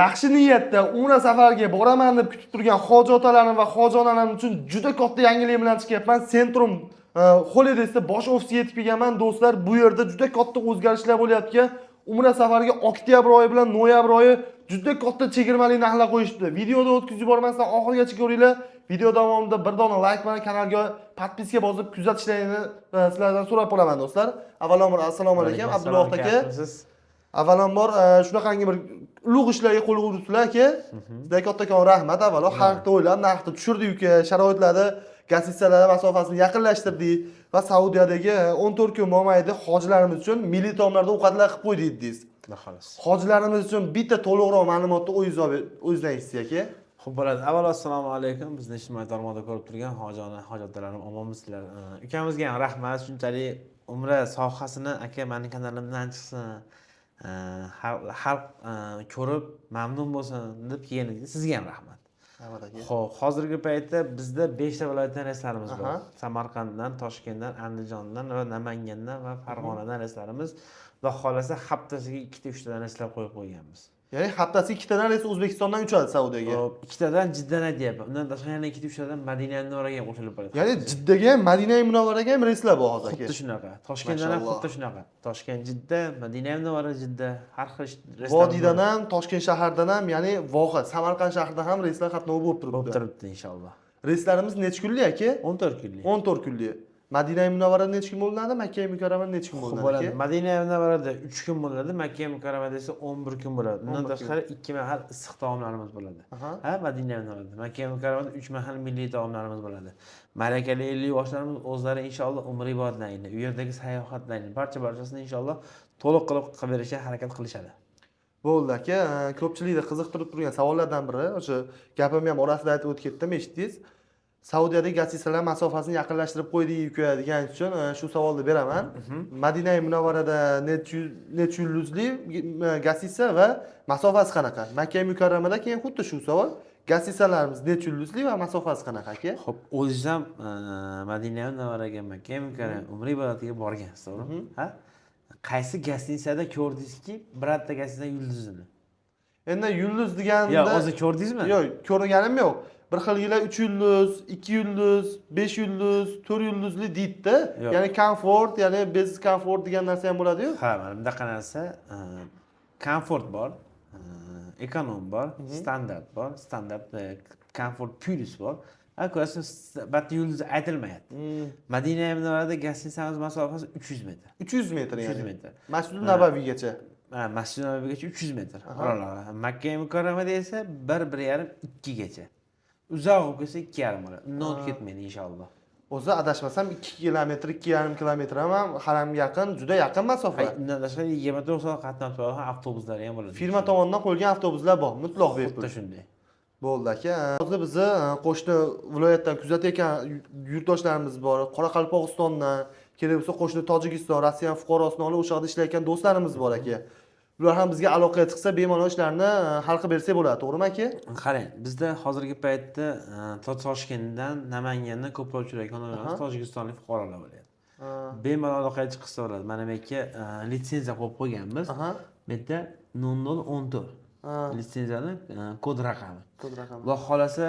yaxshi niyatda Umra safariga boraman deb kutib turgan hoji otalarim va hoji onalarim uchun juda katta yangilik bilan chiqyapman. Centrum Holiday'sda bosh ofisga yetib kelganman do'stlar. Bu yerda juda katta o'zgarishlar bo'lyapti. Umra safariga oktyabr oyi bilan noyabr oyi juda katta chegirmali narxlar qo'yishdi. Videoda o'tkazib yubormasdan oxirigacha ko'ringlar. Video davomida bir dona like bilan kanalga podpiska bosib kuzatishlarini sizlardan so'rab qolaman do'stlar. Avvalambor assalomu alaykum Abdulloh aka. Avvalambor shunaqangi bir ulug' ishlarga qo'l uribsizlar aka. Sizga kattakon rahmat. Avvalo xalqni o'ylab narxni tushirdik, sharoitlarda gastitsiyalar masofasini yaqinlashtirdik va Saudiyadagi 14 kun mobaynida hojilarimiz uchun milliy taomlarda ovqatlar qilib qo'ydik dedingiz. Xolos. Hojilarimiz uchun bitta to'liqroq ma'lumotni o'zingizdan aytsangiz aka. Xo'p bo'ladi. Avvalo assalomu alaykum. Bizni ijtimoiy tarmoqda ko'rib turgan hojona, hojatlarim omonmisizlar. Ukamizga ham rahmat. Shunchalik umra sohasini aka mening kanalimdan chiqsin. Xalq ko'rib mamnun bo'lsin deb kelganingiz sizga ham rahmat. Xo'p, hozirgi paytda bizda 5 ta viloyatdan reyslarimiz bor. Samarqanddan, Toshkentdan, Andijondan va Namangandan va Farg'onadan reyslarimiz va xolasa haftasiga 2 ta 3 tadan reyslar qo'yib qo'yganmiz. Ya'ni haftasiga 2 tadan reys O'zbekistondan uchadi Saudiyaga. Xo'p, 2 tadan Jiddan aytyapman. Undan tashqari yana 2 ta 3 tadan Madina Munavvaraga ham qo'shilib boradi. Ya'ni Jiddaga ham, Madina Munavvaraga ham reyslar bor hozir aka. Xuddi shunaqa. Toshkentdan ham xuddi shunaqa. Toshkent, Jidda, Madina Munavvara, Jidda har xil reyslar. Vodiydan ham, Toshkent shahridan ham, ya'ni vohid Samarqand shahridan ham reyslar qatnovi bo'lib turibdi. Bo'lib turibdi inshaalloh. Reyslarimiz necha kunlik aka? 14 kunlik. 14 kunlik. Madina Munavvarada necha kun bo'linadi? Makka Mukarramada necha kun bo'linadi? Madina Munavvarada 3 kun bo'ladi, Makka Mukarramada esa 11 kun bo'ladi. Undan tashqari 2 mahal issiq taomlarimiz bo'ladi. Ha, Madina Munavvarada, Makka Mukarramada 3 mahal milliy taomlarimiz bo'ladi. Malakali 50 yoshlarimiz o'zlari inshaalloh umra ibodatlarini, u yerdagi sayohatlarni barchasini inshaalloh to'liq qilib berishga harakat qilishadi. Bo'ldi aka, ko'pchilikni qiziqtirib turgan savollardan biri, o'sha gapimni ham orasida aytib o'tib ketdim, eshitdingiz. Saudiyadagi gastitsiyalar masofasini yaqinlashtirib qo'ydik degan uchun shu savolni beraman. Madina Munavvarada necha yulduzli gastitsiya va masofasi qanaqa? Makka Mukarramada keyin xuddi shu savol. Gastitsiyalarimiz necha yulduzli va masofasi qanaqa aka? Xo'p, o'zingiz ham Madina Munavvaraga, Makka Mukarrama umra ibodatiga borgansiz, to'g'rimi? Ha? Qaysi gastitsiyada ko'rdingizki, birorta gastitsiya yulduzini? Endi yulduz deganda yo'q, o'zi ko'rdingizmi? Yo'q, ko'rganim yo'q. Bir xilgilar 3 yulduz, 2 yulduz, 5 yulduz, 4 yulduzli deydi. Ya'ni komfort, ya'ni biz komfort degan narsa ham bo'ladi-yu. Ha, mana bunaqa narsa komfort bor, ekonom bor, standart bor, standart komfort plus bor. Ko'rasiz, bitta yulduz aytilmayapti. Madina Munavvarada gastinsiyamiz masofasi 300 metr. 300 metr ya'ni. 300 metr. Masjid Nabaviygacha. Masjid Nabaviygacha 300 metr. Makka Mukarramada esa 1-1,5-2 gacha. Uzoq bo'lib ketsa 2,5 bo'ladi. Undan o'tib ketmaydi inshaalloh. O'zi adashmasam 2 kilometr, 2,5 kilometr ham haramga yaqin, juda yaqin masofa. Undan tashqari 24 soat qatnab turadigan avtobuslar ham bo'ladi. Firma tomonidan qo'yilgan avtobuslar bor, mutlaq bepul. Xuddi shunday. Bo'ldi aka. Hozir bizni qo'shni viloyatdan kuzatayotgan yurtdoshlarimiz bor. Qoraqalpog'istondan, kerak bo'lsa qo'shni Tojikiston, Rossiya fuqarosini olib o'sha yerda ishlayotgan do'stlarimiz bor aka. Ular ham bizga aloqaga chiqsa, bemalol ishlarni hal qilib bersak bo'ladi, to'g'rimi aka? Qarang, bizda hozirgi paytda Toshkentdan, Namangandan ko'proq uchrayotgan odamlar tojikistonlik fuqarolar bo'lyapti. Bemalol aloqaga chiqsa bo'ladi. Mana bu yerga litsenziya qo'yib qo'yganmiz. Bu yerda 0014 litsenziyani kod raqami. Va xolasa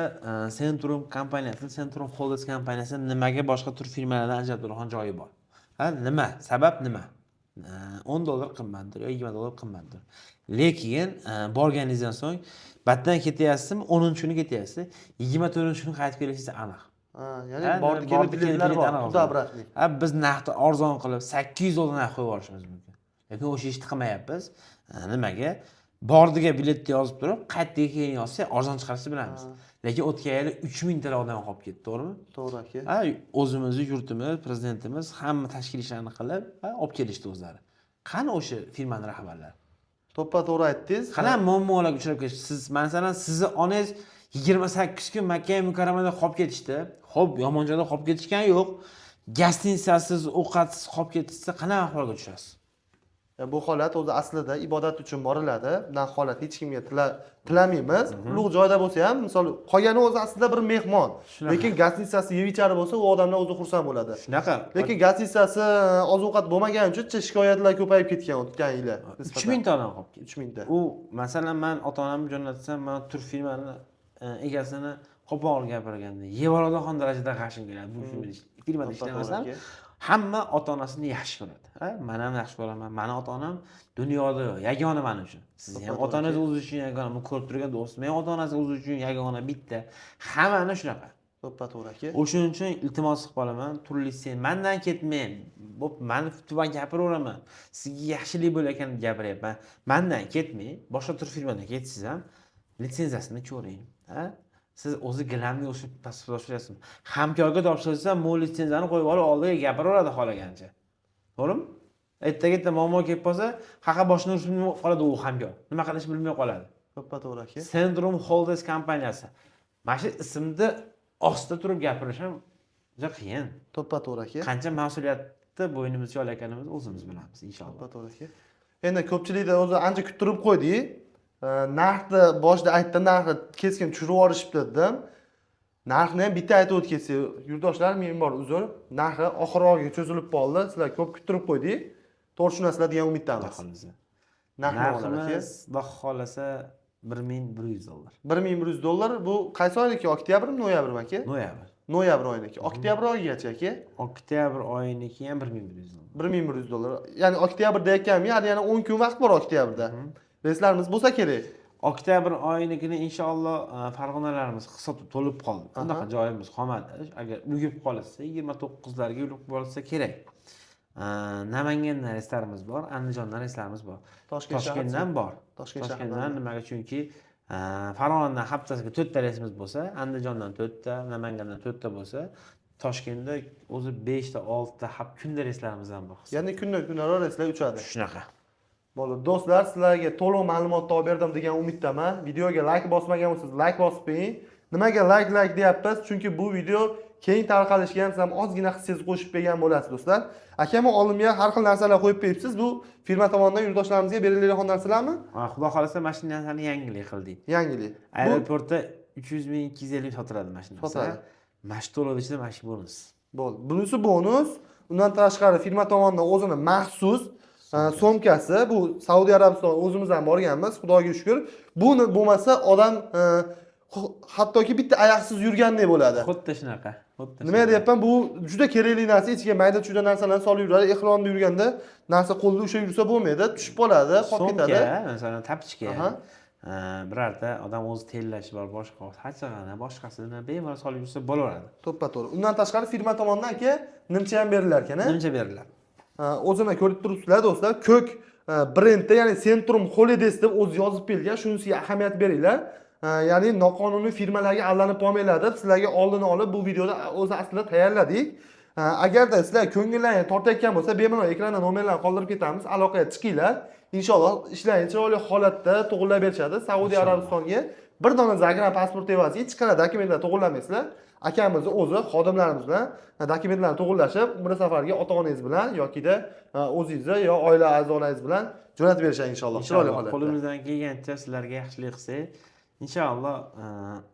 Centrum kompaniyasi, Centrum Holdings kompaniyasi nimaga boshqa tur firmalardan ajralib turgan joyi bor. Ha, nima? Sabab nima? $10 qimmatdir yoki $20 qimmatdir. Lekin borganingizdan so'ng batdan ketyapsizmi, 10-kuni ketyapsiz, 24-kuni qaytib kelishingiz aniq. Ya'ni bordi kelib biletlar bor, xudo obratlik. Biz narxni arzon qilib $800 narx qo'yib yuborishimiz mumkin. Lekin o'sha ishni qilmayapmiz. Nimaga? Bordiga biletni yozib turib, qaytdiga keyin yozsak arzon chiqarishni bilamiz. Lekin o'tgan yili 3000 ta odam qolib ketdi, to'g'rimi? To'g'ri aka. O'zimizni yurtimiz, prezidentimiz hamma tashkil ishlarni qilib, olib kelishdi o'zlari. Qani o'sha firmaning rahbarlari? To'ppa-to'g'ri aytdingiz. Qana muammolarga uchrab ketdi. Siz, masalan, sizni onangiz 28 kun Makka Mukarramada qolib ketishdi. Xo'p, yomon joyda qolib ketishgan yo'q. Gastinsiyasiz, ovqatsiz qolib ketsa, qanaqa ahvolga tushasiz? Bu holat o'zi aslida ibodat uchun boriladi. Bundan holat hech kimga tilamaymiz. Ulug' joyda bo'lsa ham, misol qolgani o'zi aslida bir mehmon. Lekin gastitsasi yeb ichari bo'lsa, u odamlar o'zi xursand bo'ladi. Shunaqa. Lekin gastitsasi oziq-ovqat bo'lmagani uchun shikoyatlar ko'payib ketgan o'tgan yillar. 3000 tadan qolib ketdi. 3000 ta. U masalan men ota-onamni jo'natsam, men turk filmini egasini qo'pol gapirganda, yevarodaxon darajada g'ashim keladi. Bu filmda ishlamasam, hamma ota-onasini yaxshi ko'radi. Men ham yaxshi ko'raman. Meni ota-onam dunyoda yagona men uchun. Siz ham ota-onangiz o'zi uchun yagona, men ko'rib turgan do'stim ham ota-onasi o'zi uchun yagona bitta. Hammani shunaqa. To'ppa-to'g'ri aka. O'shuning uchun iltimos qilib qolaman, turli sen mendan ketmang. Bo'p, men tuban gapiraveraman. Sizga yaxshilik bo'layotgan gapiryapman. Mendan ketmang. Boshqa tur firmada ketsangiz ham litsenziyasini ko'ring. Siz o'zi gilamni o'shib pasport topshirasiz. Hamkorga topshirsa, mo litsenziyani qo'yib olib oldiga gapiraveradi xolagancha. To'g'rimi? Ertaga muammo kelib qolsa, haqa boshini urib qoladi u hamkor. Nima qilishni bilmay qoladi. To'ppa-to'g'ri aka. Syndrome Holdings kompaniyasi. Mana shu ismni ostida turib gapirish ham juda qiyin. To'ppa-to'g'ri aka. Qancha mas'uliyatni bo'ynimizga olayotganimizni o'zimiz bilamiz, inshaalloh. To'ppa-to'g'ri aka. Endi ko'pchilikda o'zi ancha kuttirib qo'ydik. Narxni boshida aytdim, narxni keskin tushirib yuborishibdi dedim. Narxni ham bitta aytib o'tib ketsak, yurtdoshlar, men bor uzr, narxi oxirroqga cho'zilib qoldi. Sizlar ko'p kuttirib qo'ydik. To'g'ri tushunasizlar degan umiddamiz. Narximiz Xudo xolasa $1100. $1100 bu qaysi oyniki? Oktyabrmi, noyabrmi aka? Noyabr. Noyabr oyniki. Oktyabr oyigacha aka? Oktyabr oyiniki ham $1100. $1100. Ya'ni oktyabrda ekanmi? Yana 10 kun vaqt bor oktyabrda. Reyslarimiz bo'lsa kerak. Oktyabr oyinikini inshaalloh farg'onalarimiz hisobda to'lib qoldi. Bunaqa joyimiz qolmadi. Agar ulgib qolsa 29larga ulgib qolsa kerak. Namangandan reyslarimiz bor, Andijondan reyslarimiz bor. Toshkentdan bor. Toshkentdan nimaga? Chunki Farg'onadan haftasiga 4 ta reysimiz bo'lsa, Andijondan 4 ta, Namangandan 4 ta bo'lsa, Toshkentda o'zi 5 ta, 6 ta kunda reyslarimiz ham bor. Ya'ni kundan-kunaro reyslar uchadi. Shunaqa. Bo'ldi, do'stlar, sizlarga to'liq ma'lumot olib berdim degan umiddaman. Videoga like bosmagan bo'lsangiz, like bosib qo'ying. Nimaga like deyapmiz? Chunki bu video keyin tarqalishiga ham siz ozgina hissangizni qo'shib bergan bo'lasiz, do'stlar. Akam olimga har xil narsalar qo'yib beribsiz. Bu firma tomonidan yurtdoshlarimizga beriladigan narsalarmi? Xudo xolasa mashinani yangilik qildik. Yangilik. Aeroportda 300 ming, 250 sotiladi mashina. Sotadi. Mashto'lov ichida mana shu bonus. Bo'ldi. Bunisi bonus. Undan tashqari firma tomonidan o'zini maxsus so'mkasi, bu Saudiya Arabiston o'zimiz ham borganmiz, Xudoga shukr. Buni bo'lmasa odam hattoki bitta oyoqsiz yurgandek bo'ladi. Xuddi shunaqa. Nima deyapman, bu juda kerakli narsa. Ichiga mayda-chuyda narsalarni solib yuradi. Ehronda yurganda narsa qo'lda ushlab yursa bo'lmaydi, tushib qoladi, qolib ketadi. Masalan, tapichka. Birorta odam o'zi tellashi bor, boshqa hachag'ana, boshqasini bemalol solib yursa bo'laveradi. To'ppa-to'g'ri. Undan tashqari firma tomonidan aka nimcha ham berilar ekan, Nimcha beriladi. O'zini ko'rib turibsizlar do'stlar, ko'k brendda, ya'ni Centrum Holidays deb o'zi yozib berilgan, shunisiga ahamiyat beringlar. Ya'ni noqonuniy firmalarga aldanib qolmanglar deb sizlarga oldini olib bu videoda o'zi aslida tayyorladik. Agarda sizlar ko'ngillarni tortayotgan bo'lsa, bemalol ekranda nomerlarni qoldirib ketamiz, aloqaga chiqinglar. Inshaalloh ishlaringiz chiroyli holatda to'g'irlab berishadi. Saudiya Arabistonga bir dona zagram pasport evaziga hech qanday dokumentlar to'g'irlamaysizlar. Akamizni o'zi xodimlarimiz bilan dokumentlarni to'g'irlashib, bir safarga ota-onangiz bilan yokida o'zingizni yo oila a'zolaringiz bilan jo'natib berishadi inshaalloh. Chiroyli holatda. Qo'limizdan kelgancha sizlarga yaxshilik qilsak, inshaalloh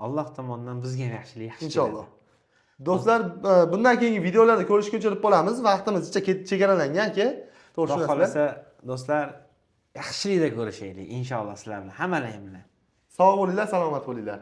Alloh tomonidan bizga ham yaxshilik inshaalloh. Do'stlar, bundan keyingi videolarda ko'rishguncha deb qolamiz. Vaqtimiz chegaralangan aka. To'g'ri xolasa, do'stlar, yaxshilikda ko'rishaylik inshaalloh sizlar bilan, hammalar bilan. Sog' bo'linglar, salomat bo'linglar.